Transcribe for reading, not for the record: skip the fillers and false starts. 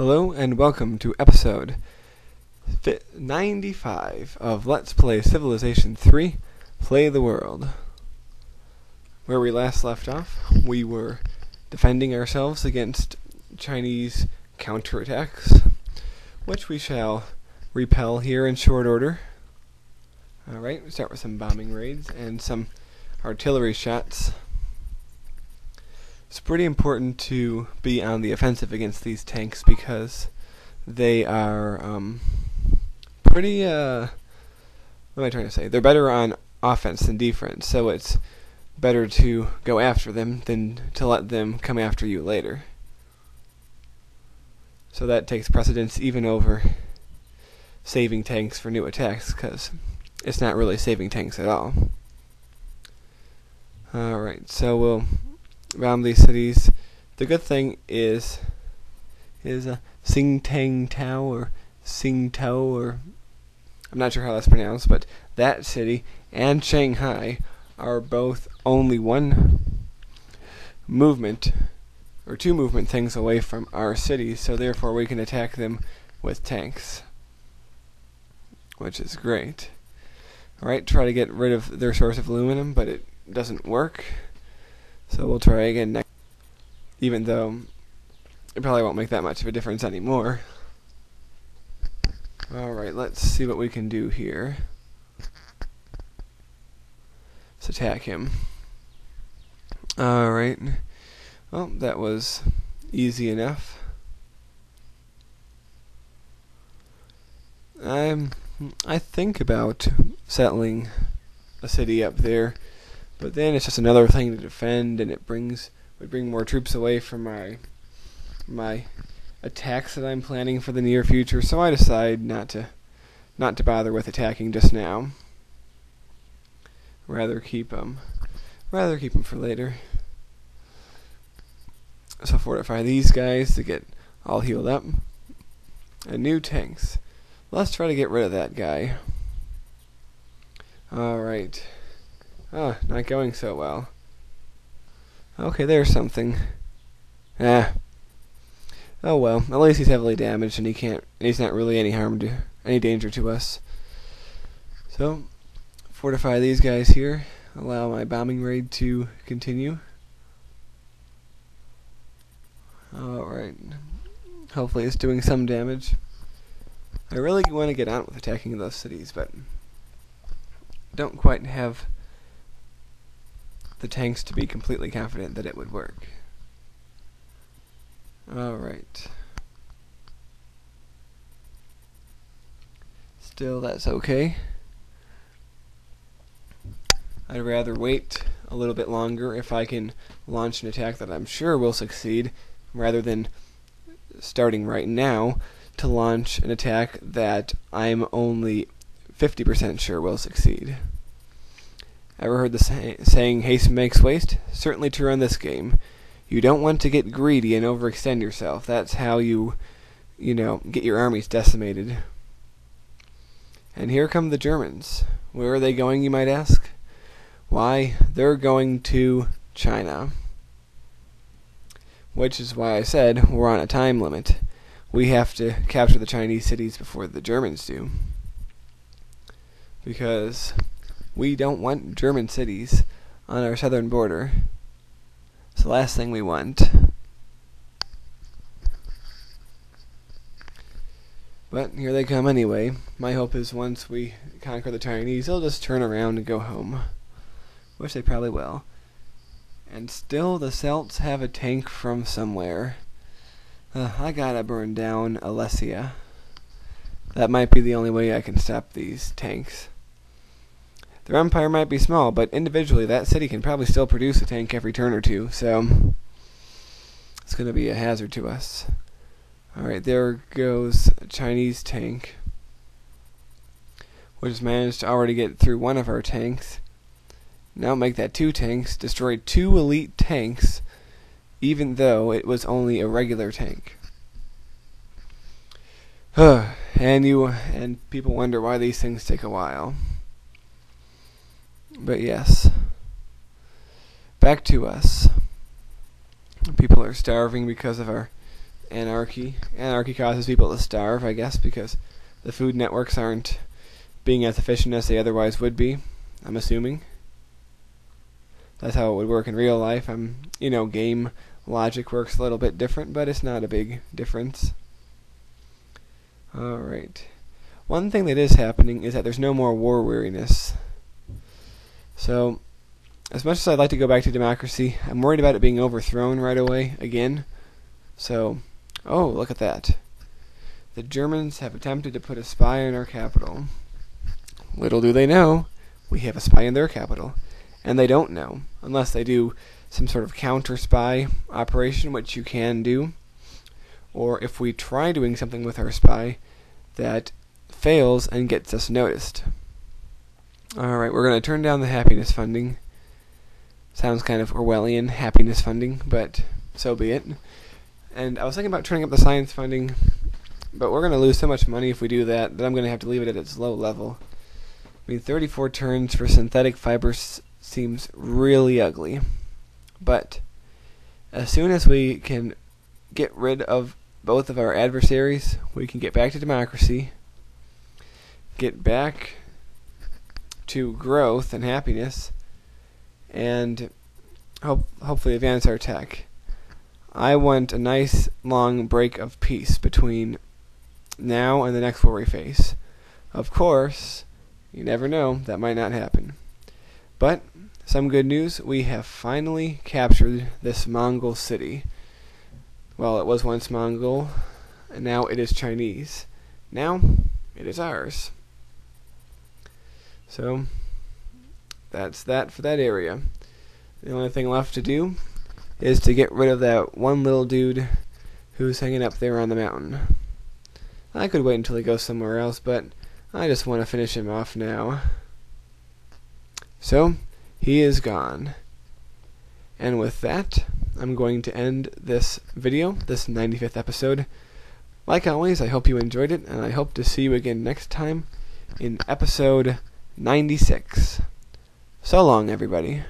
Hello and welcome to episode 95 of Let's Play Civilization 3, Play the World. Where we last left off, we were defending ourselves against Chinese counterattacks, which we shall repel here in short order. Alright, we start with some bombing raids and some artillery shots. It's pretty important to be on the offensive against these tanks because they are pretty, what am I trying to say? They're better on offense than defense, so it's better to go after them than to let them come after you later. So that takes precedence even over saving tanks for new attacks, because it's not really saving tanks at all. Alright, so we'll bomb these cities. The good thing is Sing Tang Tao or Sing Tao, or I'm not sure how that's pronounced, but that city and Shanghai are both only one movement or two movement things away from our cities, so therefore we can attack them with tanks, which is great. Alright, try to get rid of their source of aluminum, but it doesn't work. So we'll try again next, even though it probably won't make that much of a difference anymore. Alright, let's see what we can do here. Let's attack him. Alright. Well, that was easy enough. I think about settling a city up there, but then it's just another thing to defend, and it would bring more troops away from my attacks that I'm planning for the near future. So I decide not to bother with attacking just now. Rather keep them for later. So fortify these guys to get all healed up. And new tanks. Let's try to get rid of that guy. Alright. Not going so well. Okay, there's something. Oh well, at least he's heavily damaged and he's not really any danger to us. So, fortify these guys here. Allow my bombing raid to continue. Alright. Hopefully it's doing some damage. I really want to get on with attacking those cities, but don't quite have the tanks to be completely confident that it would work. Alright. Still, that's okay. I'd rather wait a little bit longer if I can launch an attack that I'm sure will succeed, rather than starting right now to launch an attack that I'm only 50% sure will succeed. Ever heard the saying, haste makes waste? Certainly true in this game. You don't want to get greedy and overextend yourself. That's how you get your armies decimated. And here come the Germans. Where are they going, you might ask? Why, they're going to China. Which is why I said we're on a time limit. We have to capture the Chinese cities before the Germans do. Because we don't want German cities on our southern border. It's the last thing we want. But here they come anyway. My hope is once we conquer the Chinese, they'll just turn around and go home. Which they probably will. And still the Celts have a tank from somewhere. I gotta burn down Alesia. That might be the only way I can stop these tanks. Their empire might be small, but individually that city can probably still produce a tank every turn or two, so it's going to be a hazard to us. Alright, there goes a Chinese tank, which has managed to already get through one of our tanks. Now make that two tanks, destroy two elite tanks, even though it was only a regular tank. And people wonder why these things take a while. But yes, back to us. People are starving because of our anarchy. Anarchy causes people to starve, I guess, because the food networks aren't being as efficient as they otherwise would be, I'm assuming. That's how it would work in real life. Game logic works a little bit different, but it's not a big difference. Alright. One thing that is happening is that there's no more war weariness. So, as much as I'd like to go back to democracy, I'm worried about it being overthrown right away, again. So, oh, look at that. The Germans have attempted to put a spy in our capital. Little do they know, we have a spy in their capital. And they don't know, unless they do some sort of counter-spy operation, which you can do. Or if we try doing something with our spy that fails and gets us noticed. Alright, we're going to turn down the happiness funding. Sounds kind of Orwellian, happiness funding, but so be it. And I was thinking about turning up the science funding, but we're going to lose so much money if we do that I'm going to have to leave it at its low level. 34 turns for synthetic fibers seems really ugly. But as soon as we can get rid of both of our adversaries, we can get back to democracy, get back to growth and happiness, and hopefully advance our tech. I want a nice long break of peace between now and the next war we face. Of course, you never know, that might not happen. But some good news, we have finally captured this Mongol city. Well, it was once Mongol, and now it is Chinese. Now, it is ours. So, that's that for that area. The only thing left to do is to get rid of that one little dude who's hanging up there on the mountain. I could wait until he goes somewhere else, but I just want to finish him off now. So, he is gone. And with that, I'm going to end this video, this 95th episode. Like always, I hope you enjoyed it, and I hope to see you again next time in episode 96. So long, everybody.